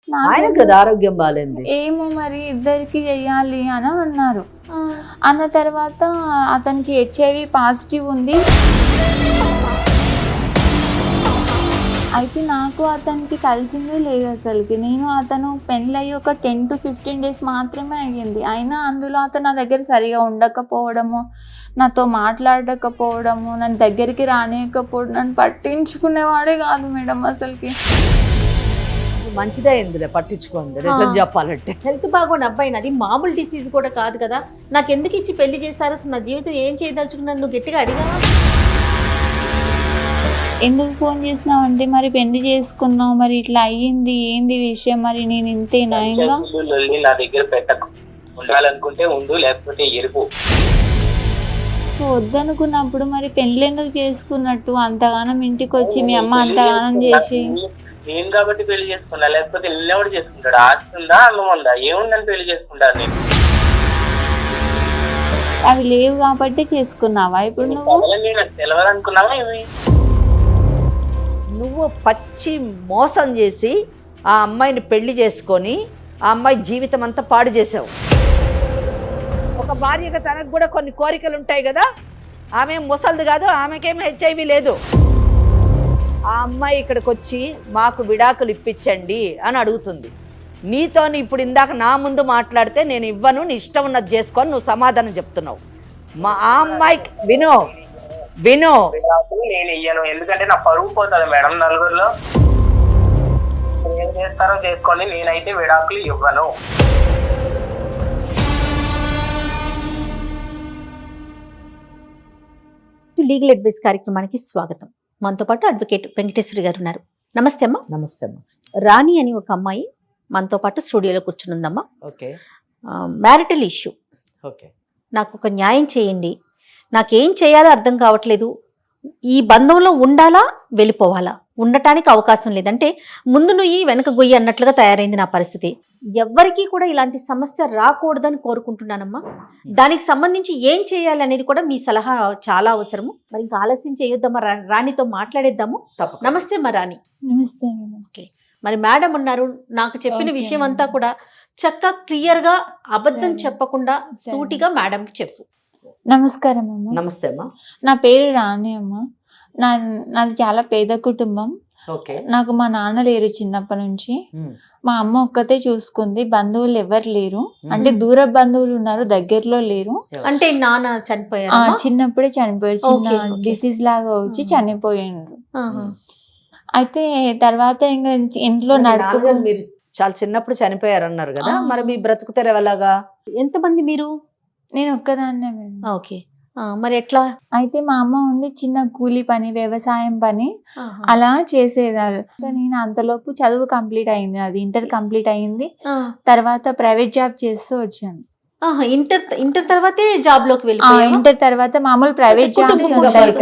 ఆయనకు కదా ఆరోగ్యం బాగాలేదు. ఏమో మరి ఇద్దరికి చెయ్యాలి అని అన్నారు. అన్న తర్వాత అతనికి HIV పాజిటివ్ ఉంది. అయితే నాకు అతనికి కలిసిందే లేదు అసలుకి. నేను అతను పెళ్ళయి ఒక 10 to 15 days మాత్రమే అయ్యింది. అయినా అందులో అతను నా దగ్గర సరిగా ఉండకపోవడము, నాతో మాట్లాడకపోవడము, నన్ను దగ్గరికి రానియకపోవడం, నన్ను పట్టించుకునేవాడే కాదు మేడం అసలుకి. మంచిదే ఎందులే పట్టించుకోండి నిజం చెప్పాలంటే. హెల్త్ బాగోని అబ్బాయిని, అది మామూలు డిసీజ్ కూడా కాదు కదా, నాకు ఎందుకు ఇచ్చి పెళ్లి చేస్తారు, అసలు నా జీవితం ఏం చేయదలుచుకున్నాను, నువ్వు గట్టిగా అడిగావా? ఎందుకు ఫోన్ చేసినావు అంటే మరి పెళ్లి చేసుకున్నావు, మరి ఇట్లా అయ్యింది, ఏంది విషయం, మరి నేను ఇంతేనా ఇంకా నా దగ్గర పెట్టకు, ఉండాలనుకుంటే ఉండు, లేకపోతే ఎరుపు. వద్దనుకున్నప్పుడు మరి పెళ్లి ఎందుకు చేసుకున్నట్టు, అంతగానం ఇంటికి వచ్చి మీ అమ్మ అంతగానం చేసి? నేను కాబట్టి పెళ్లి చేసుకున్నా, లేకపోతే నిన్నెవడు చేసుకుంటాడు? ఆస్తుందా, అన్నం ఉందా, ఏముందని పెళ్లి చేసుకుంటాను నేను? అవి లేవు కాబట్టి చేసుకున్నావా ఇప్పుడు నువ్వు? తెలియదు అనుకున్నావా? ఇవి నువ్వు పచ్చి మోసం చేసి ఆ అమ్మాయిని పెళ్లి చేసుకొని ఆ అమ్మాయి జీవితం అంతా పాడు చేసావు. ఒక భార్యగా తనకు కూడా కొన్ని కోరికలు ఉంటాయి కదా, ఆమె ముసలిది కాదు, ఆమెకేం HIV లేదు. ఆ అమ్మాయి ఇక్కడికి వచ్చి మాకు విడాకులు ఇప్పించండి అని అడుగుతుంది. నీతో ఇప్పుడు ఇందాక నా ముందు మాట్లాడితే నేను ఇవ్వను, నీ ఇష్టం ఉన్నది చేసుకొని నువ్వు సమాధానం చెప్తున్నావు. ఆ అమ్మాయికి విను నేను ఇయ్యను, ఎందుకంటే నా పరువు పోతుంది మేడం నలుగురిలో. ఏం చేస్తారో చేసుకోండి, నేనైతే విడాకులు ఇవ్వను. లీగల్ అడ్వైస్ కార్యక్రమానికి స్వాగతం. మనతో పాటు అడ్వకేట్ వెంకటేశ్వరి గారు ఉన్నారు. నమస్తే అమ్మా. నమస్తే అమ్మా. రాణి అని ఒక అమ్మాయి మనతో పాటు స్టూడియోలో కూర్చునుందమ్మా. ఓకే. Marital issue. ఓకే. నాకు ఒక న్యాయం చేయండి, నాకేం చేయాలో అర్థం కావట్లేదు, ఈ బంధంలో ఉండాలా వెళ్ళిపోవాలా, ఉండటానికి అవకాశం లేదంటే ముందు నుయ్యి వెనక గొయ్యి అన్నట్లుగా తయారైంది నా పరిస్థితి. ఎవ్వరికీ కూడా ఇలాంటి సమస్య రాకూడదని కోరుకుంటున్నానమ్మా. దానికి సంబంధించి ఏం చేయాలి అనేది కూడా మీ సలహా చాలా అవసరము. మరి ఇంకా ఆలస్యం చేయొద్దమ్మా, రాణితో మాట్లాడేద్దాము. నమస్తే మా రాణి. నమస్తే. ఓకే. మరి మేడం ఉన్నారు, నాకు చెప్పిన విషయం అంతా కూడా చక్కగా క్లియర్గా అబద్ధం చెప్పకుండా సూటిగా మేడంకి చెప్పు. నమస్కారం అమ్మ. నమస్తే అమ్మా. నా పేరు రాణి అమ్మ. నాది చాలా పేద కుటుంబం. నాకు మా నాన్న లేరు చిన్నప్పటి నుంచి. మా అమ్మ ఒక్కతే చూసుకుంది. బంధువులు ఎవరు లేరు, అంటే దూర బంధువులు ఉన్నారు, దగ్గరలో లేరు. అంటే నాన్న చనిపోయారు? చిన్నప్పుడే చనిపోయారు, చిన్న డిసీజ్ లాగా వచ్చి చనిపోయిండ్రు. అయితే తర్వాత ఇంకా ఇంట్లో నడుపు. మీరు చాలా చిన్నప్పుడు చనిపోయారు అన్నారు కదా, మరి మీ బ్రతుకుతారు ఎలాగా? ఎంతమంది మీరు? నేను ఒక్కదాన్నే. ఓకే. మరి ఎట్లా? అయితే మా అమ్మ ఉండి చిన్న కూలి పని, వ్యవసాయం పని అలా చేసేదాన్ని. నేను అంతలోపు చదువు కంప్లీట్ అయింది, అది ఇంటర్ కంప్లీట్ అయింది. తర్వాత ప్రైవేట్ జాబ్ చేస్తూ వచ్చాను. ఇంటర్ తర్వాతే జాబ్ లోకి వెళ్ళిపోయాను. ఇంటర్ తర్వాత మామూలు ప్రైవేట్ జాబ్స్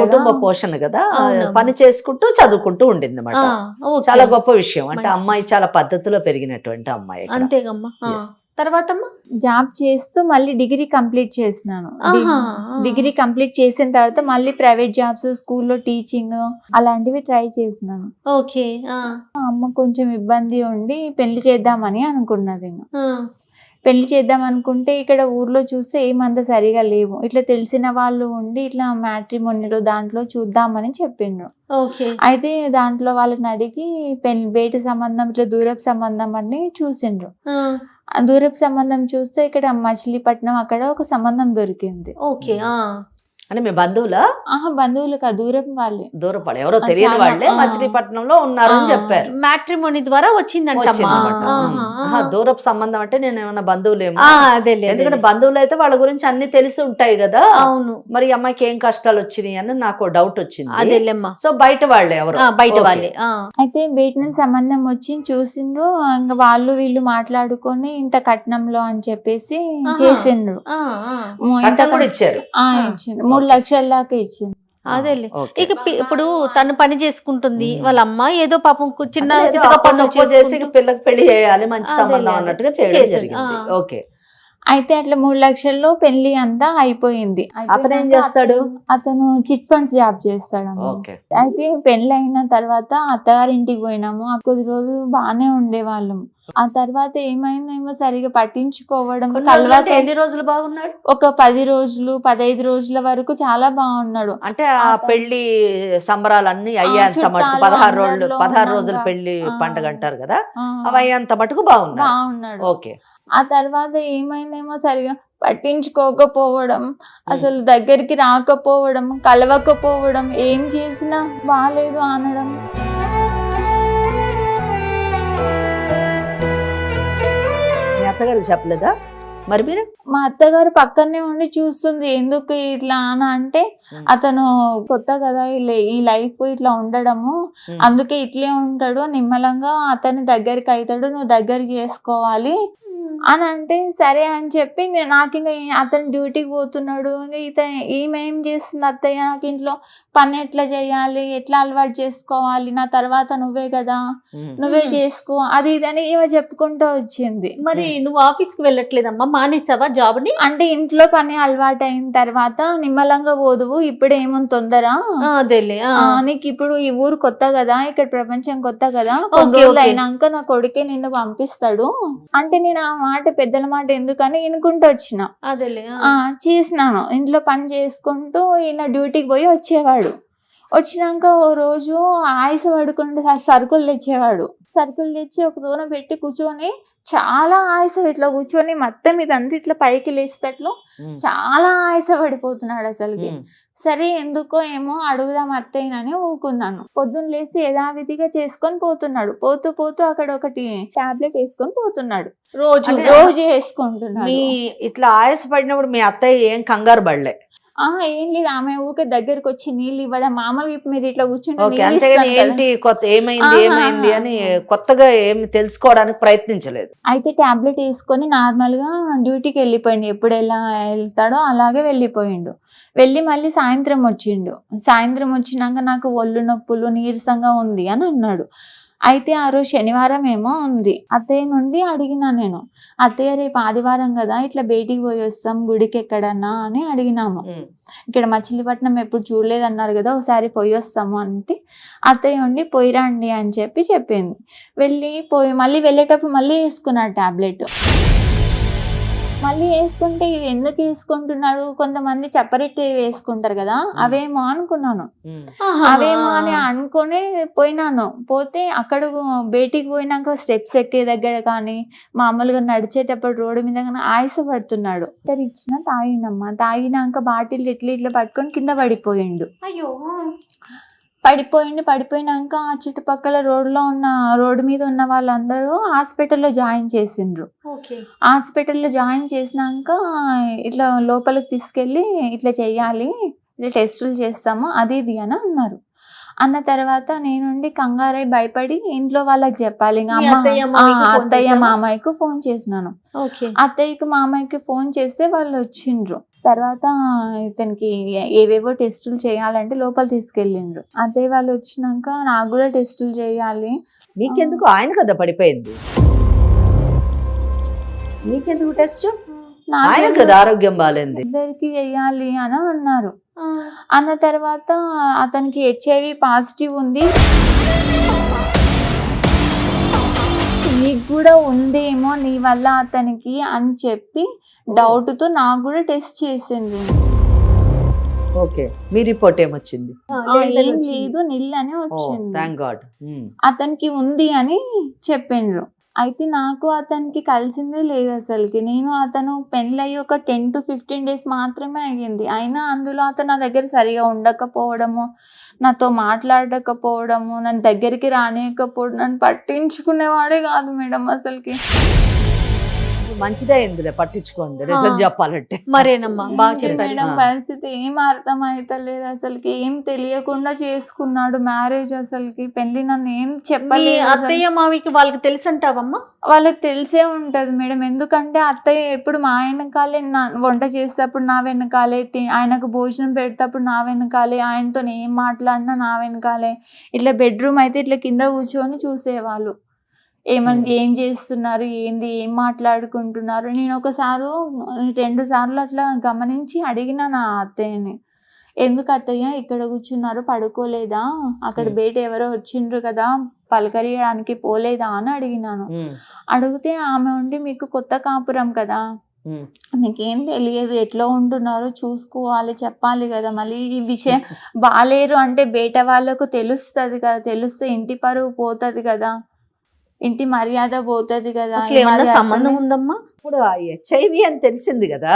కుటుంబ పోషణ కదా, పని చేసుకుంటూ చదువుకుంటూ ఉండింది అన్నమాట. చాలా గొప్ప విషయం. అంటే అమ్మాయి చాలా పద్ధతిలో పెరిగినటువంటి అమ్మాయి. అంతేగమ్మా. తర్వాత జాబ్ చేస్తూ మళ్ళీ డిగ్రీ కంప్లీట్ చేసినాను. డిగ్రీ కంప్లీట్ చేసిన తర్వాత మళ్ళీ ప్రైవేట్ జాబ్స్, స్కూల్లో టీచింగ్ అలాంటివి ట్రై చేసినాను. ఓకే. అమ్మ కొంచెం ఇబ్బంది ఉండి పెళ్లి చేద్దామని అనుకున్నది. పెళ్లి చేద్దాం అనుకుంటే ఇక్కడ ఊర్లో చూస్తే ఏమంత సరిగా లేవు. ఇట్లా తెలిసిన వాళ్ళు ఉండి ఇట్లా మ్యాట్రిమోనీలో దాంట్లో చూద్దామని చెప్పిండ్రు. అయితే దాంట్లో వాళ్ళని అడిగి బయట సంబంధం, ఇట్లా దూరపు సంబంధం అని చూసిండ్రు. దూరపు సంబంధం చూస్తే ఇక్కడ మచిలీపట్నం అక్కడ ఒక సంబంధం దొరికింది. ఓకే. అంటే మీ బంధువులా? బంధువులు కాదు, దూరపు వాళ్ళే. దూరపు వాళ్ళు, ఎవరో తెలియని వాళ్ళే మచిలీపట్నంలో ఉన్నారని చెప్పారు. మ్యాట్రిమోనీ ద్వారా వచ్చిందంట. దూరపు సంబంధం అంటే నేను ఏమన్నా బంధువులేమో, ఎందుకంటే బంధువులు అయితే వాళ్ళ గురించి అన్ని తెలిసి ఉంటాయి కదా. అవును. మరి అమ్మాయికి ఏం కష్టాలు వచ్చినాయి అని నాకు డౌట్ వచ్చింది. అదేలేమ్మా. సో బయట వాళ్ళే, ఎవరు బయట వాళ్ళే. అయితే బయట నుంచి సంబంధం వచ్చి చూసిండ్రు. ఇంకా వాళ్ళు వీళ్ళు మాట్లాడుకొని ఇంత కట్నంలో అని చెప్పేసి చేసిండ్రు. ఇచ్చారు. 3 లక్షల దాకా ఇచ్చింది. అదేలే. ఇక ఇప్పుడు తను పని చేసుకుంటుంది, వాళ్ళ అమ్మ ఏదో పాపం చిన్న చేసి పిల్లకి పెళ్లి చేయాలి, మంచి సంబంధం అన్నట్టుగా చేయడం జరిగింది. ఓకే. అయితే అట్లా 3 లక్షల్లో పెళ్లి అంతా అయిపోయింది. అతను ఏం చేస్తాడు? అతను చిట్ ఫండ్స్ జాబ్ చేస్తాడు. అయితే పెళ్లి అయిన తర్వాత అత్తగారింటికి పోయినాము. కొద్ది రోజులు బాగానే ఉండేవాళ్ళం. ఆ తర్వాత ఏమైందేమో సరిగా పట్టించుకోవడం, కొన్ని రోజులు కలవక అంటే ఎన్ని రోజులు బాగున్నాడు? ఒక 10 రోజులు 15 రోజుల వరకు చాలా బాగున్నాడు. అంటే ఆ పెళ్లి సంబరాలన్నీ అయ్యేంత మటుకు చుట్టాలు 16 రోజులు అందరిలో 16 రోజుల ఉన్నాగా. పెళ్లి పండుగ అంటారు కదా, ఆ, అవి అయ్యేంత మటుకు బాగున్నాడు. బాగున్నాడు. ఓకే. ఆ తర్వాత ఏమైందేమో సరిగా పట్టించుకోకపోవడం, అసలు దగ్గరికి రాకపోవడం, కలవకపోవడం, ఏం చేసినా బాలేదు అనడం. మీ అత్తగారు చెప్పలేదా మరి మీరు? మా అత్తగారు పక్కనే ఉండి చూస్తుంది, ఎందుకు ఇట్లా అని అంటే, అతను కొత్త కదా ఈ లైఫ్ ఇట్లా ఉండడము, అందుకే ఇట్లే ఉంటాడు, నిమ్మలంగా అతని దగ్గరికి అవుతాడు, నువ్వు దగ్గరికి చేసుకోవాలి అని అంటే, సరే అని చెప్పి నాకు ఇంకా అతను డ్యూటీకి పోతున్నాడు, ఇంకా ఈమె ఏం చేస్తుంది, అత్తయ్య నాకు ఇంట్లో పని ఎట్లా చేయాలి, ఎట్లా అలవాటు చేసుకోవాలి, నా తర్వాత నువ్వే కదా, నువ్వే చేసుకో, అది ఇదని ఈమె చెప్పుకుంటూ వచ్చింది. మరి నువ్వు ఆఫీస్కి వెళ్ళట్లేదమ్మా, మానేసావా జాబ్ ని? అంటే ఇంట్లో పని అలవాటు అయిన తర్వాత నిమ్మలంగా పోదువు, ఇప్పుడు ఏముంది తొందర, అదేలే. నీకు ఇప్పుడు ఈ ఊరు కొత్త కదా, ఇక్కడ ప్రపంచం కొత్త కదా, కొన్ని రోజులు అయినాక నా కొడుకే నిన్ను పంపిస్తాడు అంటే, నేను ఆ మాట పెద్దల మాట ఎందుకని వినుకుంటూ వచ్చిన. అదేలే. చేసినాను, ఇంట్లో పని చేసుకుంటూ ఈయన డ్యూటీకి పోయి వచ్చేవాడు. వచ్చినాక ఓ రోజు ఆయాస పడుకుంటూ సరుకులు తెచ్చేవాడు. సరుకులు తెచ్చి ఒక దూరం పెట్టి కూర్చొని చాలా ఆయాస, ఇట్లా కూర్చొని మొత్తం ఇదంతా ఇట్లా పైకి లేస్తట్లు చాలా ఆయాస పడిపోతున్నాడు అసలుకి. సరే ఎందుకో ఏమో అడుగుదాం అత్తయ్యనని ఊకున్నాను. పొద్దున్న లేసి యథావిధిగా చేసుకొని పోతున్నాడు. పోతూ పోతూ అక్కడ ఒకటి టాబ్లెట్ వేసుకొని పోతున్నాడు. రోజు వేసుకుంటున్నాడు. మీ ఇట్లా ఆయాస పడినప్పుడు మీ అత్తయ్య ఏం కంగారు పడలే? ఏం లేదు, ఆమె ఊకే దగ్గరకు వచ్చి నీళ్ళు ఇవ్వడం, మామూలుగా మీరు ఇట్లా కూర్చుంటే ఓకే. అంతేగాని ఏంటి కొత్త ఏమైంది అని కొత్తగా ఏమి తెలుసుకోవడానికి ప్రయత్నించలేదు. అయితే టాబ్లెట్ వేసుకొని నార్మల్ గా డ్యూటీకి వెళ్ళిపోయిండు. ఎప్పుడు ఎలా వెళ్తాడో అలాగే వెళ్ళిపోయిండు. వెళ్ళి మళ్ళీ సాయంత్రం వచ్చిండు. సాయంత్రం వచ్చినాక నాకు ఒళ్ళు నొప్పులు నీరసంగా ఉంది అని అన్నాడు. అయితే ఆ రోజు శనివారం ఏమో ఉంది. అత్తయ్య నుండి అడిగినా నేను, అత్తయ్య రేపు ఆదివారం కదా, ఇట్లా బయటికి పోయి వస్తాం గుడికి ఎక్కడన్నా అని అడిగినాము. ఇక్కడ మచిలీపట్నం ఎప్పుడు చూడలేదు అన్నారు కదా, ఒకసారి పోయి వస్తాము అంటే, అత్తయ్య ఉండి పోయిరండి అని చెప్పింది. మళ్ళీ వెళ్ళేటప్పుడు మళ్ళీ వేసుకున్నాడు టాబ్లెట్. మళ్ళీ వేసుకుంటే ఇది ఎందుకు వేసుకుంటున్నాడు, కొంతమంది చప్పరెట్టి వేసుకుంటారు కదా, అవేమో అనుకున్నాను. అవేమో అని అనుకుని పోయినాను. పోతే అక్కడ బయటికి పోయినాక స్టెప్స్ ఎక్కే దగ్గర కానీ మామూలుగా నడిచేటప్పుడు రోడ్డు మీద కానీ ఆయాస పడుతున్నాడు. ఇచ్చిన తాగిండమ్మా, తాగినాక బాటిల్ ఇట్లా పట్టుకొని కింద పడిపోయిండు. అయ్యో. పడిపోయినాక ఆ చుట్టుపక్కల రోడ్డు మీద ఉన్న వాళ్ళందరూ హాస్పిటల్లో జాయిన్ చేసిండ్రు. హాస్పిటల్లో జాయిన్ చేసినాక ఇట్లా లోపలికి తీసుకెళ్ళి ఇట్లా చెయ్యాలి, ఇట్లా టెస్టులు చేస్తాము అది ఇది అని అన్నారు. అన్న తర్వాత నేనుండి కంగారై భయపడి ఇంట్లో వాళ్ళకి చెప్పాలి, అత్తయ్య మామయ్యకు ఫోన్ చేసినాను. అత్తయ్యకు మామయ్యకి ఫోన్ చేస్తే వాళ్ళు వచ్చిండ్రు. తర్వాత ఇతనికి ఏవేవో టెస్టులు చేయాలంటే లోపల తీసుకెళ్ళిండ్రు. అత్తయ్య వాళ్ళు వచ్చినాక నాకు కూడా టెస్టులు చేయాలి. మీకెందుకు, ఆయన కదా పడిపోయింది, మీకెందుకు టెస్ట్? ఆయన కదా ఆరోగ్యం బాగాలేదు, ఇద్దరికి చెయ్యాలి అని అన్నారు. అన్న తర్వాత అతనికి HIV పాజిటివ్ ఉంది, నీకు కూడా ఉందేమో నీ వల్ల అతనికి అని చెప్పి డౌట్తో నాకు కూడా టెస్ట్ చేసింది. ఓకే. మీ రిపోర్ట్ ఏమొచ్చింది? ఏం లేదు, నిల్ అని వచ్చింది. Thank God. అతనికి ఉంది అని చెప్పిండ్రు. అయితే నాకు అతనికి కలిసిందే లేదు అసలుకి. అతను పెళ్ళయి ఒక 10 to 15 days మాత్రమే అయ్యింది. అయినా అందులో అతను నా దగ్గర సరిగా ఉండకపోవడము, నాతో మాట్లాడకపోవడము, నన్ను దగ్గరికి రానియకపోవడం, నన్ను పట్టించుకునేవాడే కాదు మేడం అసలుకి. మంచిదే ఇందులో పట్టించుకోండి, నిజం చెప్పాలంటే. మరేనమ్మా, బాగా చెప్పారు మేడం. పరిస్థితి ఏం అర్థం అయితలేదు అసలుకి, ఏం తెలియకుండా చేసుకున్నాడు మ్యారేజ్. అసలుకి పెళ్లి నన్ను ఏం చెప్పలేదు. అత్తయ్య మావికి వాళ్ళకి తెలుసు అంటావమ్మా? వాళ్ళకి తెలిసే ఉంటది మేడం, ఎందుకంటే అత్తయ్య ఎప్పుడు మా వెనకాలే, వంట చేసేటప్పుడు నా వెనకాలే, ఆయనకు భోజనం పెడేటప్పుడు నా వెనకాలే, ఆయనతో ఏం మాట్లాడినా నా వెనకాలే, ఇట్లా బెడ్రూమ్ అయితే ఇట్లా కింద కూర్చొని చూసేవాళ్ళు, ఏం చేస్తున్నారు, ఏంది, ఏం మాట్లాడుకుంటున్నారు. నేను 2 సార్లు అట్లా గమనించి అడిగిన నా అత్తయ్యని, ఎందుకు అత్తయ్య ఇక్కడ కూర్చున్నారు, పడుకోలేదా, అక్కడ బయట ఎవరో వచ్చిండ్రు కదా పలకరియడానికి పోలేదా అని అడిగినాను. అడిగితే ఆమె ఉండి మీకు కొత్త కాపురం కదా, మీకేం తెలియదు, ఎట్లా ఉంటున్నారో చూసుకోవాలి, చెప్పాలి కదా, మళ్ళీ ఈ విషయం బాలేరు అంటే బయట వాళ్ళకు తెలుస్తుంది కదా, తెలిస్తే ఇంటి పరువు పోతుంది కదా, ఇంటి మర్యాద పోతుంది కదా. అసలు ఏమన్నా సంబంధం ఉందమ్మా? ఇప్పుడు HIV అని తెలిసింది కదా,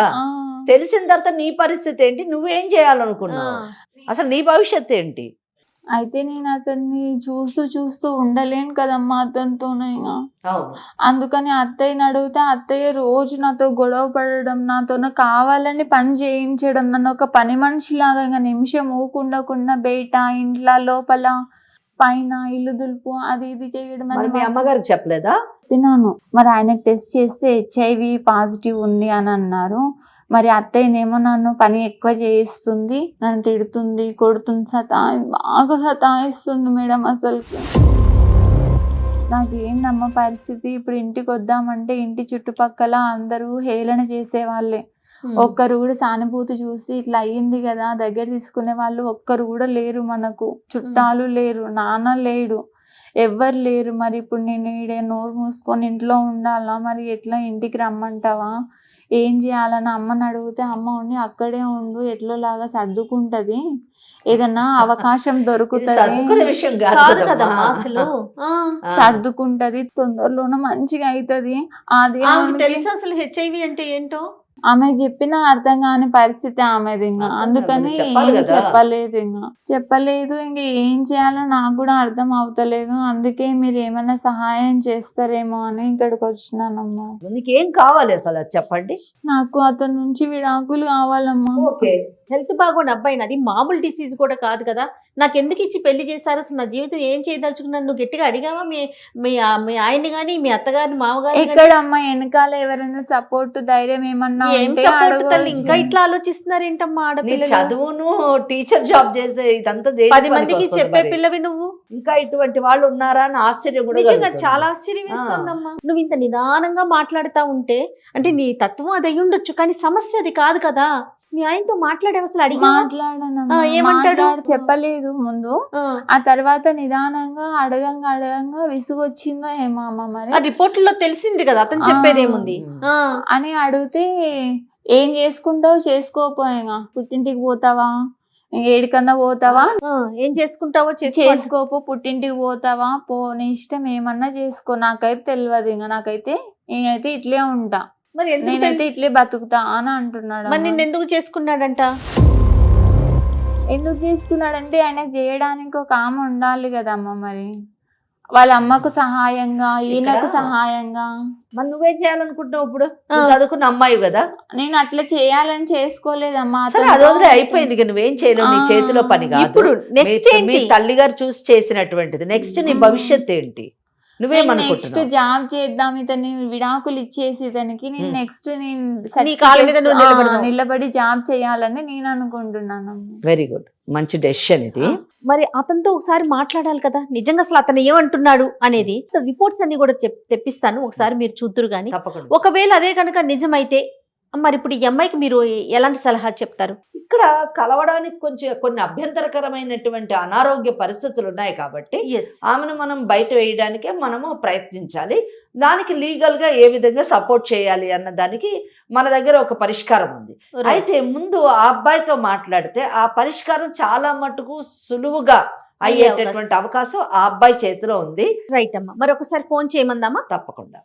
తెలిసిన తర్వాత నీ పరిస్థితి ఏంటి, నువ్వేం చేయాలనుకున్నావు, అసలు నీ భవిష్యత్తు ఏంటి? అయితే నేను అతన్ని చూస్తూ ఉండలేను కదమ్మా అతనితోనే. అందుకని అత్తయ్యని అడిగితే అత్తయ్య రోజు నాతో గొడవ పడడం, నాతో కావాలని పని చేయించడం, నన్ను ఒక పని మనిషిలాగా ఇంకా నిమిషం ఊకుండకుండా బయట ఇంట్లో లోపల పైన ఇల్లు దులుపు అది ఇది చేయడం. మరి మీ అమ్మగారికి చెప్పలేదా? చెప్పినాను. మరి ఆయన టెస్ట్ చేస్తే HIV పాజిటివ్ ఉంది అని అన్నారు. మరి అత్తయ్యనేమో నన్ను పని ఎక్కువ చేయిస్తుంది, నన్ను తిడుతుంది, కొడుతుంది, బాగా సతాయిస్తుంది మేడం. అసలుకి నాకు ఏందమ్మ పరిస్థితి, ఇప్పుడు ఇంటికి వద్దామంటే ఇంటి చుట్టుపక్కల అందరూ హేళన చేసేవాళ్ళే, ఒక్కరు కూడా సానుభూతి చూసి ఇట్లా అయ్యింది కదా దగ్గర తీసుకునే వాళ్ళు ఒక్కరు కూడా లేరు, మనకు చుట్టాలు లేరు, నాన్న లేడు, ఎవ్వరు లేరు. మరి ఇప్పుడు నేను ఈడే నోరు మూసుకొని ఇంట్లో ఉండాలా, మరి ఎట్లా ఇంటికి రమ్మంటావా, ఏం చేయాలని అమ్మని అడిగితే అమ్మ ఉండి అక్కడే ఉండు, ఎట్లోలాగా సర్దుకుంటది, ఏదన్నా అవకాశం దొరుకుతుంది, విషయం కాదు కదమ్మా అసలు. సర్దుకుంటది, తొందరలోనే మంచిగా అవుతుంది. అది తెలుసు అసలు HIV అంటే ఏంటో ఆమె చెప్పిన అర్థం కాని పరిస్థితి ఆమెది. ఇంకా అందుకని చెప్పలేదు, ఇంకా ఏం చేయాలో నాకు కూడా అర్థం అవుతలేదు. అందుకే మీరు ఏమైనా సహాయం చేస్తారేమో అని ఇక్కడికి వచ్చినానమ్మా. నీకేం కావాలి అసలు చెప్పండి. నాకు అతని నుంచి విడాకులు కావాలమ్మా. ఓకే, హెల్త్ బాగుండి అబ్బాయి, అది మామూలు డిసీజ్ కూడా కాదు కదా, నాకు ఎందుకు ఇచ్చి పెళ్లి చేశారు, అసలు నా జీవితం ఏం చేయదలుచుకున్నాను, నువ్వు గట్టిగా అడిగావా మీ ఆయన్ని గాని మీ అత్తగారిని మామగారు? ఎక్కడమ్మా వెనకాల ఎవరైనా సపోర్ట్ ధైర్యం ఏమన్నా ఇంకా ఇట్లా ఆలోచిస్తున్నారు ఏంటమ్మా ఆడపిల్లలు? చదువును టీచర్ జాబ్ చేసే ఇదంతా 10 మందికి చెప్పే పిల్లవి నువ్వు, ఇంకా ఇటువంటి వాళ్ళు ఉన్నారా అని ఆశ్చర్యం కూడా. నిజంగా చాలా ఆశ్చర్యం వేస్తుందమ్మా. నువ్వు ఇంత నిదానంగా మాట్లాడుతా ఉంటే అంటే నీ తత్వం అది అయి ఉండొచ్చు, కానీ సమస్య అది కాదు కదా. మీ ఆయనతో మాట్లాడే అసలు అడిగి ఏమంటాడు చెప్పలేదు ముందు, ఆ తర్వాత నిదానంగా అడగంగా విసుగొచ్చిందో ఏమో అమ్మ, మరి రిపోర్ట్లో తెలిసింది కదా అతను చెప్పేదేముంది అని అడిగితే ఏం చేసుకుంటావు చేసుకోపోయాగా, పుట్టింటికి పోతావా, ఏడికన్నా పోతావా, ఏం చేసుకుంటావో చేసుకోపో, పుట్టింటికి పోతావా పో, నీ ఇష్టం ఏమన్నా చేసుకో, నాకైతే తెలియదు, ఇంకా నాకైతే నేనైతే ఇట్లే ఉంటా, మరి నేనైతే ఇట్లే బతుకుతా అని అంటున్నాడు. మరి నిన్ను ఎందుకు చేసుకున్నాడంట? ఎందుకు చేసుకున్నాడంటే ఆయన చేయడానికి ఒక ఆమె ఉండాలి కదమ్మా, మరి వాళ్ళ అమ్మకు సహాయంగా ఈయనకు సహాయంగా. మరి నువ్వేం చేయాలనుకుంటున్నావు ఇప్పుడు? చదువుకున్న అమ్మాయి కదా. నేను అట్లా చేయాలని చేసుకోలేదమ్మా, అదొకటి అయిపోయింది, నువ్వేం చేయలేవు, నీ చేతిలో పని కాదు. ఇప్పుడు నెక్స్ట్ మీ తల్లిగారు చూసి చేసినటువంటిది, నెక్స్ట్ నీ భవిష్యత్తు ఏంటి? నెక్స్ట్ జాబ్ చేద్దాం, ఇతని విడాకులు ఇచ్చేసి ఇతనికి నేను నెక్స్ట్ నిలబడి జాబ్ చేయాలని నేను అనుకుంటున్నాను. వెరీ గుడ్, మంచి డెసిషన్ ఇది. మరి అతనితో ఒకసారి మాట్లాడాలి కదా, నిజంగా అసలు అతను ఏమంటున్నాడు అనేది. రిపోర్ట్స్ అన్ని కూడా తెప్పిస్తాను, ఒకసారి మీరు చూద్దురు గానీ. ఒకవేళ అదే కనుక నిజమైతే మరి ఇప్పుడు ఈ అమ్మాయికి మీరు ఎలాంటి సలహా చెప్తారు? ఇక్కడ కలవడానికి కొన్ని అభ్యంతరకరమైనటువంటి అనారోగ్య పరిస్థితులు ఉన్నాయి కాబట్టి ఆమెను మనం బయట వేయడానికే మనము ప్రయత్నించాలి. దానికి లీగల్ గా ఏ విధంగా సపోర్ట్ చేయాలి అన్న దానికి మన దగ్గర ఒక పరిష్కారం ఉంది. అయితే ముందు ఆ అబ్బాయితో మాట్లాడితే ఆ పరిష్కారం చాలా మటుకు సులువుగా అయ్యేటటువంటి అవకాశం ఆ అబ్బాయి చేతిలో ఉంది. రైట్ అమ్మా, మరి ఒకసారి ఫోన్ చేయమందామా? తప్పకుండా.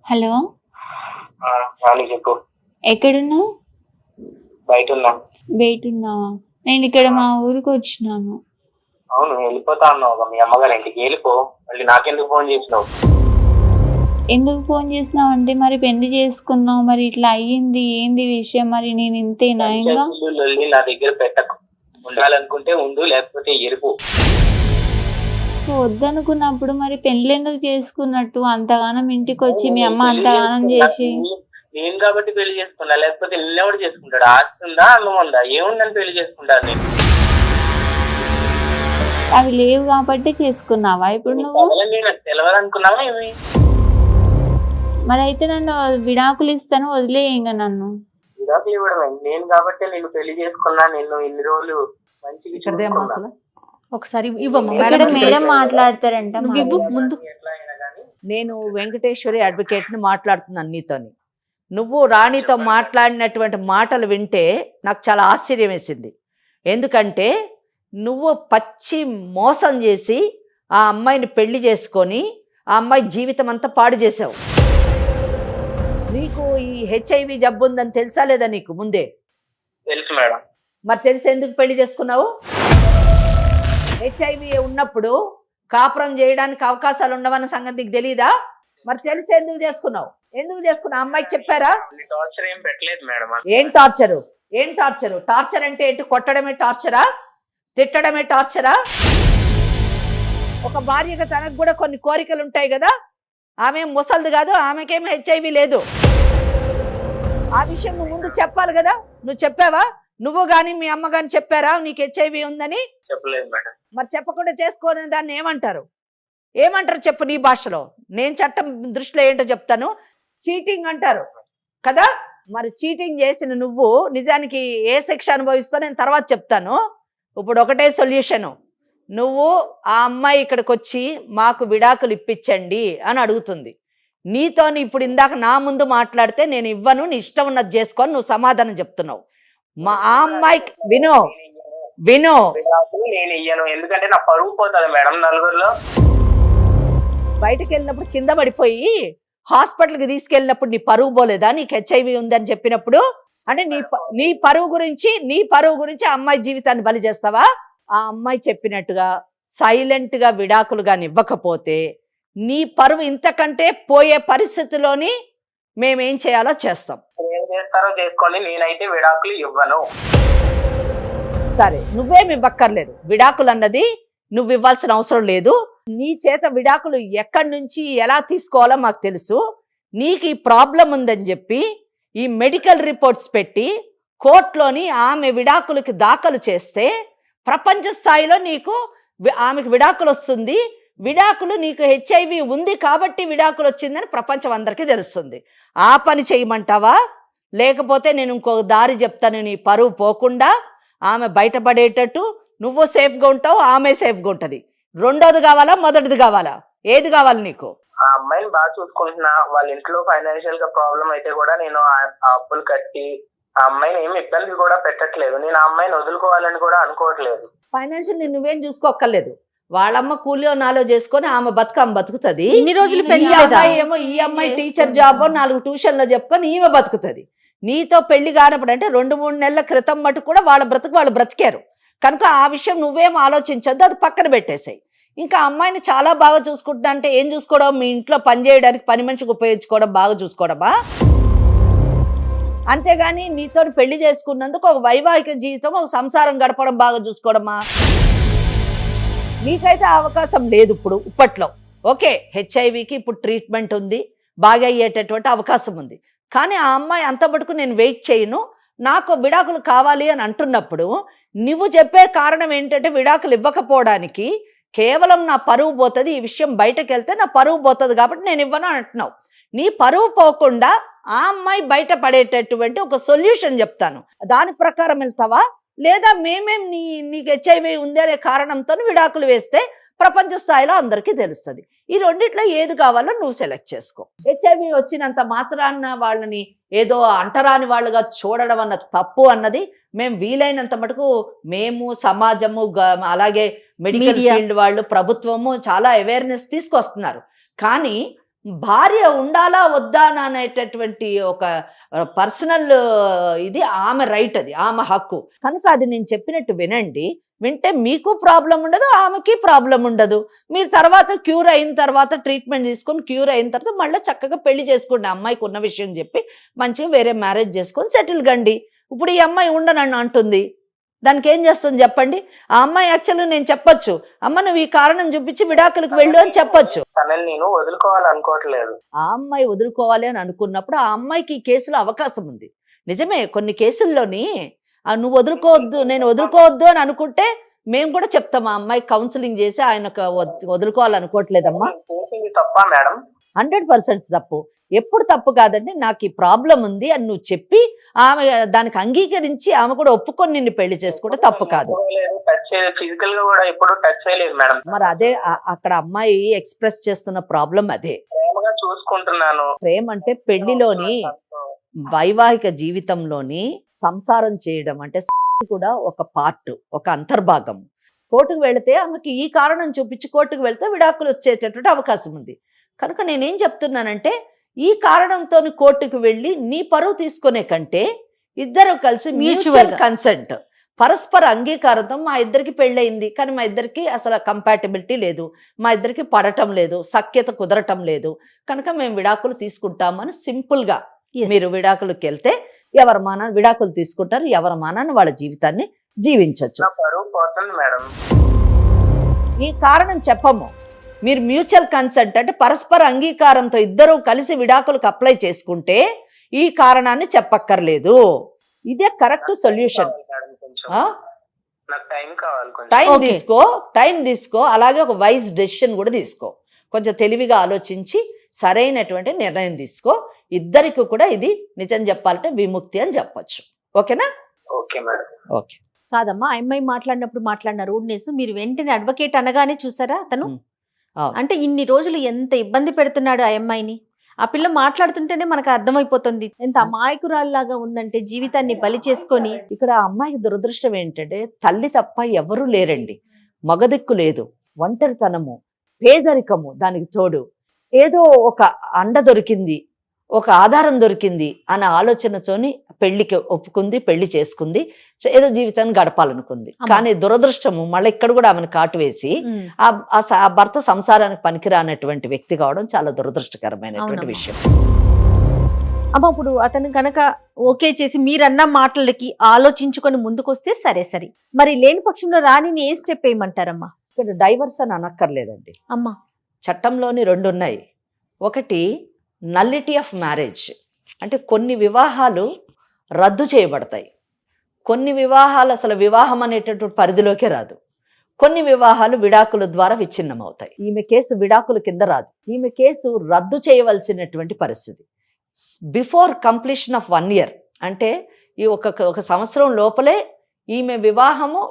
హలో, చెప్పు. ఎక్కడున్నావు? బయట ఉన్నావా? నేను ఇక్కడ మా ఊరికి వచ్చినాను. అవును, వెళ్ళిపోతా అన్నావు మీ అమ్మగారి ఇంటికి, వెళ్ళిపో. మళ్ళీ నాకెందుకు ఫోన్ చేసినావు? ఎందుకు ఫోన్ చేసినావు అంటే మరి పెళ్లి చేసుకున్నావు, మరి ఇట్లా అయ్యింది, ఏంది విషయం, మరి నేను ఇంతేనా? ఇంకా నా దగ్గర పెట్టకు, ఉండాలనుకుంటే ఉండు, లేకపోతే ఎరుపు. వద్దనుకున్నప్పుడు మరి పెళ్లి ఎందుకు చేసుకున్నట్టు? అంతగానం ఇంటికి వచ్చి మీ అమ్మ అంతగానం చేసి. నేను కాబట్టి పెళ్లి చేసుకున్నా, లేకపోతే నిన్నెవడు చేసుకుంటాడు? ఆస్తుందా, అన్నం ఉందా, ఏముందని పెళ్లి చేసుకుంటాను నేను? అవి లేవు కాబట్టి చేసుకున్నావా ఇప్పుడు నువ్వు? తెలియదు అనుకున్నావా? ఏమి మరి అయితే నన్ను విడాకులు ఇస్తాను, వదిలే ఇంకా నన్ను. విడాకులు ఇవ్వడం నేను కాబట్టి నిన్ను పెళ్లి చేసుకున్నా, నిన్ను ఇన్ని రోజులు మంచిగా ఇక్కడదేమో చూసుకున్నా. అసలు ఒకసారి ఇవ్వమ్మా ఇక్కడ మేడం మేడం మాట్లాడతారంట. నువ్వు ఇవ్వు ముందు. ఎట్లా అయినా కానీ నేను వెంకటేశ్వరి అడ్వకేట్ని మాట్లాడుతున్నాను నీతోని. నువ్వు రాణితో మాట్లాడినటువంటి మాటలు వింటే నాకు చాలా ఆశ్చర్యం వేసింది. ఎందుకంటే నువ్వు పచ్చి మోసం చేసి ఆ అమ్మాయిని పెళ్లి చేసుకొని ఆ అమ్మాయి జీవితం అంతా పాడు చేసావు. నీకు ఈ హెచ్ఐవి జబ్బు ఉందని తెలుసా లేదా నీకు ముందే? తెలుసు మేడం. మరి తెలిసి ఎందుకు పెళ్లి చేసుకున్నావు? హెచ్ఐవి ఉన్నప్పుడు కాపురం చేయడానికి అవకాశాలు ఉండవన్న సంగతి నీకు తెలియదా? మరి తెలిసి ఎందుకు చేసుకున్నావు? ఎందుకు చేసుకున్నావు? అమ్మాయికి చెప్పారా? టార్చర్ ఏం పెట్టలేదు మేడం. ఏం టార్చరు? ఏం టార్చరు? టార్చర్ అంటే ఏంటి? కొట్టడమే టార్చరా? తిట్టడమే టార్చరా? ఒక భార్యగా తనకు కూడా కొన్ని కోరికలు ఉంటాయి కదా. ఆమె ముసలిది కాదు, ఆమెకేం హెచ్ఐవి లేదు. ఆ విషయం నువ్వు ముందు చెప్పాలి కదా. నువ్వు చెప్పావా? నువ్వు కానీ మీ అమ్మ కానీ చెప్పారా నీకు హెచ్ఐవి ఉందని? చెప్పలేదు మేడం. మరి చెప్పకుండా చేసుకోని దాన్ని ఏమంటారు? ఏమంటారు చెప్పు నీ భాషలో. నేను చట్టం దృష్టిలో ఏంటో చెప్తాను. చీటింగ్ అంటారు కదా. మరి చీటింగ్ చేసిన నువ్వు నిజానికి ఏ శిక్ష అనుభవిస్తావు నేను తర్వాత చెప్తాను. ఇప్పుడు ఒకటే సొల్యూషను. నువ్వు ఆ అమ్మాయి ఇక్కడికి వచ్చి మాకు విడాకులు ఇప్పించండి అని అడుగుతుంది. నీతో ఇప్పుడు ఇందాక నా ముందు మాట్లాడితే నేను ఇవ్వను, నీ ఇష్టం ఉన్నది చేసుకొని నువ్వు సమాధానం చెప్తున్నావు. మా ఆ అమ్మాయికి విను విను విడాకులు నేను ఇయ్యను, ఎందుకంటే నా పరువు పోతుంది మేడం నలుగురిలో. బయటకు వెళ్ళినప్పుడు కింద పడిపోయి హాస్పిటల్కి తీసుకెళ్ళినప్పుడు నీ పరువు పోలేదా? నీకు హెచ్ఐవి ఉందని చెప్పినప్పుడు అంటే నీ పరువు గురించి ఆ అమ్మాయి జీవితాన్ని బలి చేస్తావా? ఆ అమ్మాయి చెప్పినట్టుగా సైలెంట్ గా విడాకులు కానీ ఇవ్వకపోతే నీ పరువు ఇంతకంటే పోయే పరిస్థితిలోని మేమేం చేయాలో చేస్తాం. ఏం చేస్తారో చేసుకోండి, నేనైతే విడాకులు ఇవ్వను. సరే, నువ్వేమి ఇవ్వక్కర్లేదు. విడాకులు అన్నది నువ్వు ఇవ్వాల్సిన అవసరం లేదు. నీ చేత విడాకులు ఎక్కడి నుంచి ఎలా తీసుకోవాలో మాకు తెలుసు. నీకు ఈ ప్రాబ్లం ఉందని చెప్పి ఈ మెడికల్ రిపోర్ట్స్ పెట్టి కోర్టులోని ఆమె విడాకులకి దాఖలు చేస్తే ప్రపంచ స్థాయిలో నీకు ఆమెకు విడాకులు వస్తుంది. విడాకులు నీకు హెచ్ఐవి ఉంది కాబట్టి విడాకులు వచ్చిందని ప్రపంచం అందరికీ తెలుస్తుంది. ఆ పని చేయమంటావా? లేకపోతే నేను ఇంకో దారి చెప్తాను. నీ పరువు పోకుండా ఆమె బయటపడేటట్టు నువ్వు సేఫ్గా ఉంటావు, ఆమె సేఫ్గా ఉంటుంది. రెండోది కావాలా మొదటిది కావాలా? ఏది కావాలి నీకు? ఆ అమ్మాయిని బాగా చూసుకుంటున్నా. వాళ్ళ ఇంట్లో ఫైనాన్షియల్ గా ప్రాబ్లం అయితే కూడా నేను ఆ అప్పులు కట్టి ఆ అమ్మాయిని ఏమి ఇబ్బంది కూడా పెట్టట్లేదు. నేను ఆ అమ్మాయిని వదులుకోవాలని కూడా అనుకోవట్లేదు. ఫైనాన్షియల్ నువ్వేం చూసుకోక్కర్లేదు. వాళ్ళమ్మ కూలియో నాలో చేసుకొని ఆమె బతుకుతుంది. ఇన్ని రోజులు ఈ పెంచలేదా? అమ్మాయి ఏమో ఈ అమ్మాయి టీచర్ జాబ్ 4 ట్యూషన్లో చెప్పుకొని ఈమె బతుకుతుంది. నీతో పెళ్లి కానప్పుడు అంటే 2-3 నెలల క్రితం మటు కూడా వాళ్ళ బ్రతుకు వాళ్ళు బ్రతికారు కనుక ఆ విషయం నువ్వేం ఆలోచించద్దు, అది పక్కన పెట్టేసాయి. ఇంకా అమ్మాయిని చాలా బాగా చూసుకుంటున్నా అంటే ఏం చూసుకోవడం? మీ ఇంట్లో పని చేయడానికి పని మనిషికి ఉపయోగించుకోవడం, బాగా చూసుకోవడమా? అంతేగాని నీతో పెళ్లి చేసుకున్నందుకు ఒక వైవాహిక జీవితం, ఒక సంసారం గడపడం బాగా చూసుకోవడమా? నీకైతే అవకాశం లేదు ఇప్పట్లో. ఓకే, హెచ్ఐవికి ఇప్పుడు ట్రీట్మెంట్ ఉంది, బాగా అయ్యేటటువంటి అవకాశం ఉంది. కానీ ఆ అమ్మాయి అంత మటుకు నేను వెయిట్ చేయను, నాకు విడాకులు కావాలి అని అంటున్నప్పుడు నువ్వు చెప్పే కారణం ఏంటంటే విడాకులు ఇవ్వకపోవడానికి కేవలం నా పరువు పోతుంది, ఈ విషయం బయటకు వెళ్తే నా పరువు పోతుంది కాబట్టి నేను ఇవ్వను అంటున్నావు. నీ పరువు పోకుండా ఆ అమ్మాయి బయట పడేటటువంటి ఒక సొల్యూషన్ చెప్తాను, దాని ప్రకారం వెళ్తావా? లేదా నీకు హెచ్ఐవి ఉంది అనే కారణంతో విడాకులు వేస్తే ప్రపంచ స్థాయిలో అందరికీ తెలుస్తుంది. ఈ రెండిట్లో ఏది కావాలో నువ్వు సెలెక్ట్ చేసుకో. హెచ్ఐవి వచ్చినంత మాత్రాన వాళ్ళని ఏదో అంటరాని వాళ్ళుగా చూడడం అన్నది తప్పు అన్నది మేము వీలైనంత మటుకు మేము సమాజము అలాగే మెడికల్ ఫీల్డ్ వాళ్ళు ప్రభుత్వము చాలా అవేర్నెస్ తీసుకొస్తున్నారు. కానీ భార్య ఉండాలా వద్దా అనేటటువంటి ఒక పర్సనల్ ఇది ఆమె రైట్, అది ఆమె హక్కు కనుక అది నేను చెప్పినట్టు వినండి. వింటే మీకు ప్రాబ్లం ఉండదు, ఆమెకి ప్రాబ్లం ఉండదు. మీరు తర్వాత క్యూర్ అయిన తర్వాత ట్రీట్మెంట్ తీసుకొని క్యూర్ అయిన తర్వాత మళ్ళీ చక్కగా పెళ్లి చేసుకోండి. అమ్మాయికి ఉన్న విషయం చెప్పి మంచిగా వేరే మ్యారేజ్ చేసుకొని సెటిల్ కండి. ఇప్పుడు ఈ అమ్మాయి ఉండనన్ను అంటుంది, దానికి ఏం చేస్తుంది చెప్పండి? ఆ అమ్మాయి యాక్చువల్గా నేను చెప్పొచ్చు, అమ్మ నువ్వు ఈ కారణం చూపించి విడాకులకు వెళ్ళు అని చెప్పొచ్చు. తనని నేను వదులుకోవాలనుకోవట్లేదు. ఆ అమ్మాయి వదులుకోవాలి అని అనుకున్నప్పుడు ఆ అమ్మాయికి ఈ కేసులో అవకాశం ఉంది. నిజమే, కొన్ని కేసుల్లోని నువ్వు వదులుకోవద్దు, నేను వదులుకోవద్దు అని అనుకుంటే మేము కూడా చెప్తాం ఆ అమ్మాయి కౌన్సిలింగ్ చేసి ఆయనకు వదులుకోవాలనుకోవట్లేదమ్మా. తప్ప మేడం? 100% తప్పు. ఎప్పుడు తప్పు కాదండి, నాకు ఈ ప్రాబ్లం ఉంది అని నువ్వు చెప్పి ఆమె దానికి అంగీకరించి ఆమె కూడా ఒప్పుకొని నిన్ను పెళ్లి చేసుకుంటే తప్పు కాదు. ఫిజికల్ గా కూడా ఎప్పుడు టచ్ చేయలేదు మేడం. మరి అదే అక్కడ అమ్మాయి ఎక్స్ప్రెస్ చేస్తున్న ప్రాబ్లం అదే. ప్రేమగా చూసుకుంటున్నాను. ప్రేమ అంటే పెళ్లిలోని వైవాహిక జీవితంలోని సంసారం చేయడం అంటే కూడా ఒక పార్ట్, ఒక అంతర్భాగం. కోర్టుకు వెళితే ఆమెకి ఈ కారణం చూపించి కోర్టుకు వెళ్తే విడాకులు వచ్చేటటువంటి అవకాశం ఉంది. కనుక నేనేం చెప్తున్నానంటే ఈ కారణంతో కోర్టుకు వెళ్ళి నీ పరువు తీసుకునే కంటే ఇద్దరు కలిసి మ్యూచువల్ కన్సెంట్, పరస్పర అంగీకారంతో మా ఇద్దరికి పెళ్ళయింది కానీ మా ఇద్దరికి అసలు కంపాటబిలిటీ లేదు, మా ఇద్దరికి పడటం లేదు, సఖ్యత కుదరటం లేదు, కనుక మేము విడాకులు తీసుకుంటామని సింపుల్గా మీరు విడాకులకు వెళ్తే ఎవరి మానాన్ని విడాకులు తీసుకుంటారు, ఎవరి మానాన్ని వాళ్ళ జీవితాన్ని జీవించవచ్చు. ఈ కారణం చెప్పము. మీరు మ్యూచువల్ కన్సెంట్ అంటే పరస్పర అంగీకారంతో ఇద్దరు కలిసి విడాకులకు అప్లై చేసుకుంటే ఈ కారణాన్ని చెప్పక్కర్లేదు. ఇదే కరెక్ట్ సొల్యూషన్. టైం తీసుకో, అలాగే ఒక వైజ్ డెసిషన్ కూడా తీసుకో. కొంచెం తెలివిగా ఆలోచించి సరైనటువంటి నిర్ణయం తీసుకో. ఇద్దరికి కూడా ఇది నిజం చెప్పాలంటే విముక్తి అని చెప్పొచ్చు. ఓకేనా? Okay madam. ఓకే. కాదమ్మా, అమ్మాయి మాట్లాడిన రూడ్నెస్ మీరు వెంటనే అడ్వకేట్ అనగానే చూసారా అతను? అంటే ఇన్ని రోజులు ఎంత ఇబ్బంది పెడుతున్నాడు ఆ అమ్మాయిని. ఆ పిల్ల మాట్లాడుతుంటేనే మనకు అర్థమైపోతుంది ఎంత అమాయకురాల్లాగా ఉందంటే, జీవితాన్ని బలి చేసుకొని. ఇక్కడ ఆ అమ్మాయికి దురదృష్టం ఏంటంటే తల్లి తప్ప ఎవరూ లేరండి, మగదిక్కు లేదు, ఒంటరితనము, పేదరికము, దానికి తోడు ఏదో ఒక అండ దొరికింది, ఒక ఆధారం దొరికింది అన్న ఆలోచనతోని పెళ్లికి ఒప్పుకుంది, పెళ్లి చేసుకుంది, ఏదో జీవితాన్ని గడపాలనుకుంది. కానీ దురదృష్టము మళ్ళీ ఇక్కడ కూడా ఆమెను కాటు వేసి ఆ భర్త సంసారానికి పనికిరానటువంటి వ్యక్తి కావడం చాలా దురదృష్టకరమైనటువంటి విషయం. అమ్మ, ఇప్పుడు అతను కనుక ఓకే చేసి మీరన్న మాటలకి ఆలోచించుకొని ముందుకొస్తే సరే సరే, మరి లేని పక్షంలో రాణిని ఏ స్టెప్ వేయమంటారమ్మా? ఇక్కడ డైవర్స్ అని అనక్కర్లేదండి అమ్మా. చట్టంలోని 2 ఉన్నాయి. ఒకటి నల్లిటీ ఆఫ్ మ్యారేజ్, అంటే కొన్ని వివాహాలు రద్దు చేయబడతాయి, కొన్ని వివాహాలు అసలు వివాహం అనేటటువంటి పరిధిలోకే రాదు, కొన్ని వివాహాలు విడాకుల ద్వారా విచ్ఛిన్నం అవుతాయి. ఈమె కేసు విడాకుల కింద రాదు, ఈమె కేసు రద్దు చేయవలసినటువంటి పరిస్థితి. బిఫోర్ కంప్లీషన్ ఆఫ్ 1 year, అంటే ఈ ఒక సంవత్సరం లోపలే ఈమె వివాహము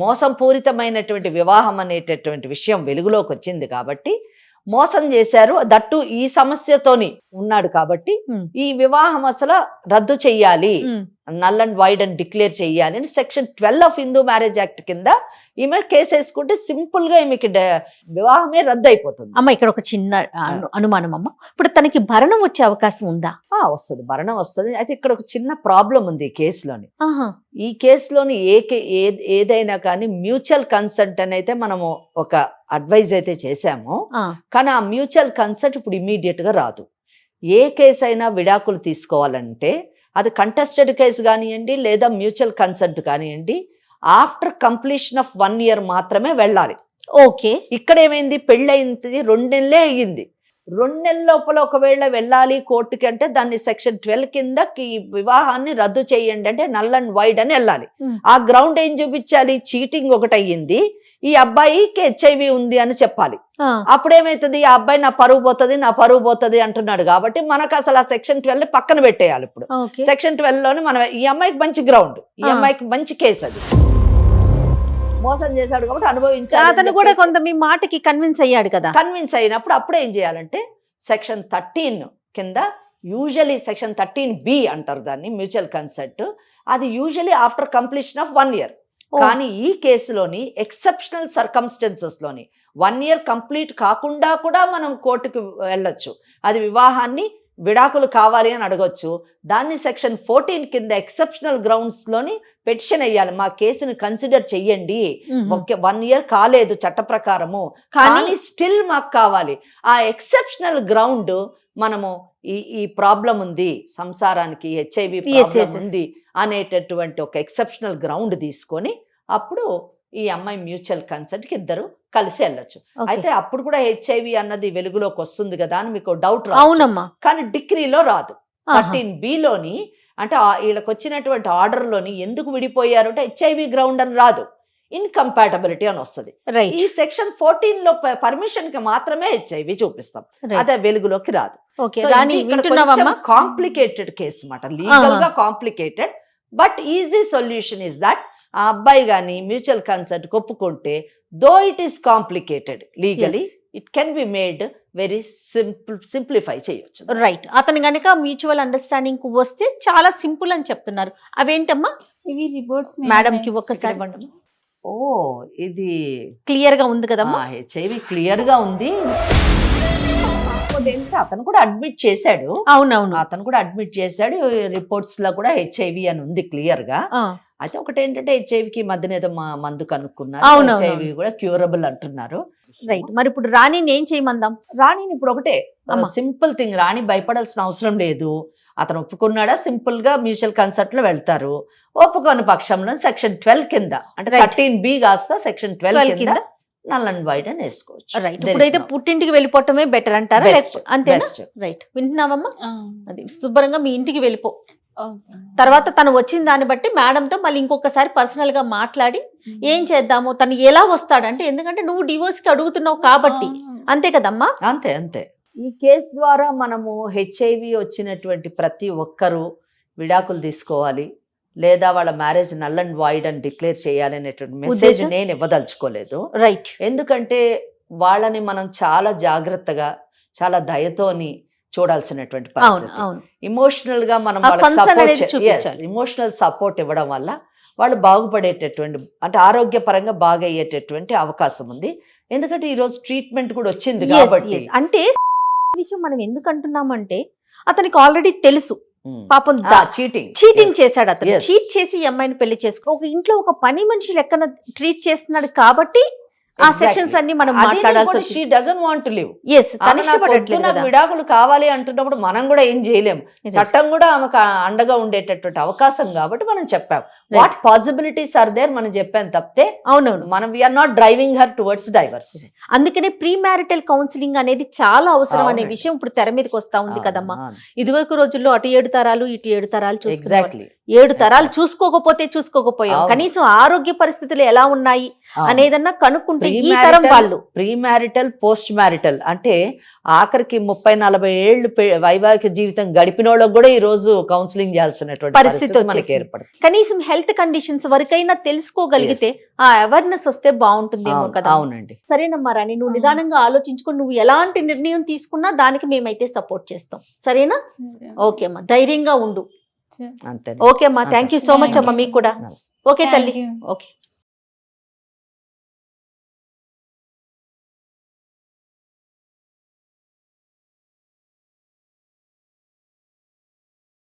మోసం పూరితమైనటువంటి వివాహం అనేటటువంటి విషయం వెలుగులోకి వచ్చింది కాబట్టి మోసం చేశారు, దట్టు ఈ సమస్యతోని ఉన్నాడు కాబట్టి ఈ వివాహం అసలు రద్దు చెయ్యాలి, నల్ అండ్ వైడ్ అని డిక్లేర్ చెయ్యాలి అని section 12 of Hindu marriage act కింద ఈమె కేసు వేసుకుంటే సింపుల్ గా ఈమెకి వివాహమే రద్దు అయిపోతుంది. అమ్మ, ఇక్కడ ఒక చిన్న అనుమానం అమ్మ, ఇప్పుడు తనకి భరణం వచ్చే అవకాశం ఉందా? వస్తుంది, భరణం వస్తుంది. అయితే ఇక్కడ ఒక చిన్న ప్రాబ్లం ఉంది ఈ కేసులోని. ఈ కేసులోని ఏదైనా కానీ మ్యూచువల్ కన్సెంట్ అని అయితే మనము ఒక అడ్వైజ్ అయితే చేశాము, కానీ ఆ మ్యూచువల్ కన్సెంట్ ఇప్పుడు ఇమీడియట్ గా రాదు. ఏ కేసు అయినా విడాకులు తీసుకోవాలంటే అది కంటెస్టెడ్ కేసు కానివ్వండి లేదా మ్యూచువల్ కన్సెంట్ కానివ్వండి, ఆఫ్టర్ కంప్లీషన్ ఆఫ్ 1 year మాత్రమే వెళ్ళాలి. ఓకే. ఇక్కడ ఏమైంది, పెళ్ళయింది 2 నెలలే అయ్యింది, 2 నెలల లోపల ఒకవేళ వెళ్ళాలి కోర్టుకి అంటే దాన్ని సెక్షన్ 12 కింద వివాహాన్ని రద్దు చేయండి అంటే నల్ అండ్ వైడ్ అని వెళ్ళాలి. ఆ గ్రౌండ్ ఏం చూపించాలి, చీటింగ్ ఒకటి అయ్యింది, ఈ అబ్బాయికి HIV ఉంది అని చెప్పాలి. అప్పుడేమైతుంది, ఆ అబ్బాయి నా పరువు పోతుంది అంటున్నాడు కాబట్టి మనకు అసలు ఆ సెక్షన్ 12 పక్కన పెట్టేయాలి. ఇప్పుడు సెక్షన్ 12 లోనే మనం ఈ అమ్మాయికి మంచి గ్రౌండ్, ఈ అమ్మాయికి మంచి కేసు, అది మోసం చేశాడు కాబట్టి అనుభవించాలి. అతను కూడా కొంత మీ మాటకి కన్విన్స్ అయ్యాడు కదా. కన్విన్స్ అయినప్పుడు అప్పుడు ఏం చేయాలంటే సెక్షన్ 13 కింద, యూజువలీ సెక్షన్ 13B అంటారు దాన్ని, మ్యూచువల్ కన్సెంట్. అది usually after completion of 1 year. కానీ ఈ కేసులోని ఎక్సెప్షనల్ సర్కమ్స్టెన్సెస్ లోని 1 year కంప్లీట్ కాకుండా కూడా మనం కోర్టుకు వెళ్ళొచ్చు. అది వివాహాన్ని విడాకులు కావాలి అని అడగొచ్చు. దాన్ని సెక్షన్ 14 కింద ఎక్సెప్షనల్ గ్రౌండ్స్ లోని పెటిషన్ వేయాలి, మా కేసుని కన్సిడర్ చెయ్యండి, 1 year కాలేదు చట్ట ప్రకారము కానీ స్టిల్ మాకు కావాలి. ఆ ఎక్సెప్షనల్ గ్రౌండ్ మనము ఈ ప్రాబ్లం ఉంది, సంసారానికి HIV ప్రాబ్లం ఉంది అనేటటువంటి ఒక ఎక్సెప్షనల్ గ్రౌండ్ తీసుకొని అప్పుడు ఈ అమ్మాయి మ్యూచువల్ కన్సెంట్ కి ఇద్దరు కలిసి వెళ్ళొచ్చు. అయితే అప్పుడు కూడా HIV అన్నది వెలుగులోకి వస్తుంది కదా అని మీకు డౌట్ రాదు, కానీ డిగ్రీలో రాదు. 13B లోని అంటే వీళ్ళకి వచ్చినటువంటి ఆర్డర్ లోని ఎందుకు విడిపోయారు అంటే HIV గ్రౌండ్ అని రాదు, ఇన్కంపాటబిలిటీ అని వస్తుంది. రైట్ ఈ సెక్షన్ 14 లో పర్మిషన్ కి మాత్రమే హెచ్ఐవి చూపిస్తాం, అదే వెలుగులోకి రాదు. ఓకే రాణి వింటున్నావమ్మా? కాంప్లికేటెడ్ కేసు అన్నమాట, లీగల్ గా complicated, but easy solution is that ఆ అబ్బాయి గాని మ్యూచువల్ కన్సెంట్ ఒప్పుకుంటే, though it is complicated legally, it can be made very simplify చేయొచ్చు. రైట్, అతను గనక మ్యూచువల్ అండర్స్టాండింగ్ కు వస్తే చాలా సింపుల్ అని చెప్తున్నారు. అవేంటమ్మా? ఇవి రిపోర్ట్స్ మేడం కి ఒక్కసారి ఇవ్వండి. ఓ ఇది క్లియర్ గా ఉంది కదమ్మా? హెచ్ఐవి క్లియర్ గా ఉంది. అతను కూడా అడ్మిట్ చేశాడు. అవునవును, అతను కూడా అడ్మిట్ చేశాడు. రిపోర్ట్స్ లో కూడా హెచ్ఐవి అని ఉంది క్లియర్ గా. అయితే ఒకటి ఏంటంటే హెచ్ఐవికి మధ్యన ఏదో మందు కనుక్కున్నారు, హెచ్ఐవి కూడా క్యూరబుల్ అంటున్నారు. రైట్, మరి ఇప్పుడు రాణిని ఏం చేయమందాం? రాణిని ఇప్పుడు ఒకటే సింపుల్ థింగ్, రాణి భయపడాల్సిన అవసరం లేదు. అతను ఒప్పుకున్నాడా, సింపుల్ గా మ్యూచువల్ కన్సెంట్ లో వెళ్తారు. ఒప్పుకోని పక్షంలో సెక్షన్ 12 కింద, అంటే 13B కాస్త సెక్షన్ 12 కింద నల్ అండ్ వైడ్ అని వేసుకోవచ్చు. రైట్, ఇప్పుడైతే పుట్టింటికి వెళ్ళిపోవటమే బెటర్ అంటారా? అంతేనా? రైట్, వింటున్నావమ్మా? అది శుభ్రంగా మీ ఇంటికి వెళ్ళిపో. తర్వాత తను వచ్చిన దాన్ని బట్టి మేడంతో మళ్ళీ ఇంకొకసారి పర్సనల్ గా మాట్లాడి ఏం చేద్దాము, తను ఎలా వస్తాడంటే, ఎందుకంటే నువ్వు డివోర్స్ కి అడుగుతున్నావు కాబట్టి, అంతే కదమ్మా? అంతే అంతే. ఈ కేసు ద్వారా మనము హెచ్ఐవి వచ్చినటువంటి ప్రతి ఒక్కరూ విడాకులు తీసుకోవాలి, లేదా వాళ్ళ మ్యారేజ్ నల్ అండ్ వాయిడ్ అని డిక్లేర్ చేయాలి అనేటువంటి మెసేజ్ నేను ఇవ్వదలుచుకోలేదు. రైట్, ఎందుకంటే వాళ్ళని మనం చాలా జాగ్రత్తగా, చాలా దయతోని చూడాల్సినటువంటి పరిస్థితి. ఇమోషనల్ గా మనం ఇమోషనల్ సపోర్ట్ ఇవ్వడం వల్ల వాళ్ళు బాగుపడేటటువంటి, అంటే ఆరోగ్యపరంగా బాగయ్యేటటువంటి అవకాశం ఉంది. ఎందుకంటే ఈ రోజు ట్రీట్మెంట్ కూడా వచ్చింది కాబట్టి. అంటే విషయం మనం ఎందుకు అంటున్నామంటే, అతనికి ఆల్రెడీ తెలుసు పాపం చీటింగ్ చేశాడు. అతను చీట్ చేసి ఈ అమ్మాయిని పెళ్లి చేసుకో, ఒక ఇంట్లో ఒక పని మనిషి లెక్కన ట్రీట్ చేస్తున్నాడు కాబట్టి ఆ సెక్షన్స్ అన్ని మనం మాట్లాడాల్సి. She doesn't want to live. విడాకులు కావాలి అంటున్నప్పుడు మనం కూడా ఏం చేయలేము. చట్టం కూడా ఆమెకు అండగా ఉండేటటువంటి అవకాశం కాబట్టి మనం చెప్పాం వాట్ పాసిబిలిటీస్ ఆర్ దేర్ మనం చెప్పాను తప్పితే. అవునవును, మనం we are not driving her towards divorce. అందుకనే ప్రీ మ్యారిటల్ కౌన్సిలింగ్ అనేది చాలా అవసరం అనే విషయం ఇప్పుడు తెర మీదకి వస్తా ఉంది కదమ్మా. ఇదివరకు రోజుల్లో అటు 7 తరాలు ఇటు 7 తరాలు ఎగ్జాక్ట్లీ 7 తరాలు చూసుకోకపోయాం. కనీసం ఆరోగ్య పరిస్థితులు ఎలా ఉన్నాయి అనేదన్నా కనుక్కుంటే ఈ తరం వాళ్ళు. ప్రీ మ్యారిటల్, పోస్ట్ మ్యారిటల్ అంటే ఆఖరికి 30-40 ఏళ్ళు వైవాహిక జీవితం గడిపిన వాళ్ళకి కూడా ఈ రోజు కౌన్సిలింగ్ చేయాల్సినటువంటి పరిస్థితి మనకి ఏర్పడుతుంది. కనీసం హెల్త్ కండిషన్స్ వరకైనా తెలుసుకోగలిగితే ఆ అవేర్నెస్ వస్తే బాగుంటుందేమో కదా. అవునండి, సరేనమ్మా రాణి, నువ్వు నిదానంగా ఆలోచించుకుని నువ్వు ఎలాంటి నిర్ణయం తీసుకున్నా దానికి మేమైతే సపోర్ట్ చేస్తాం. సరేనా? ఓకే అమ్మా, ధైర్యంగా ఉండు. అంతే. ఓకే అమ్మా, థ్యాంక్ యూ సో మచ్ అమ్మా. మీకు కూడా ఓకే తల్లి. ఓకే.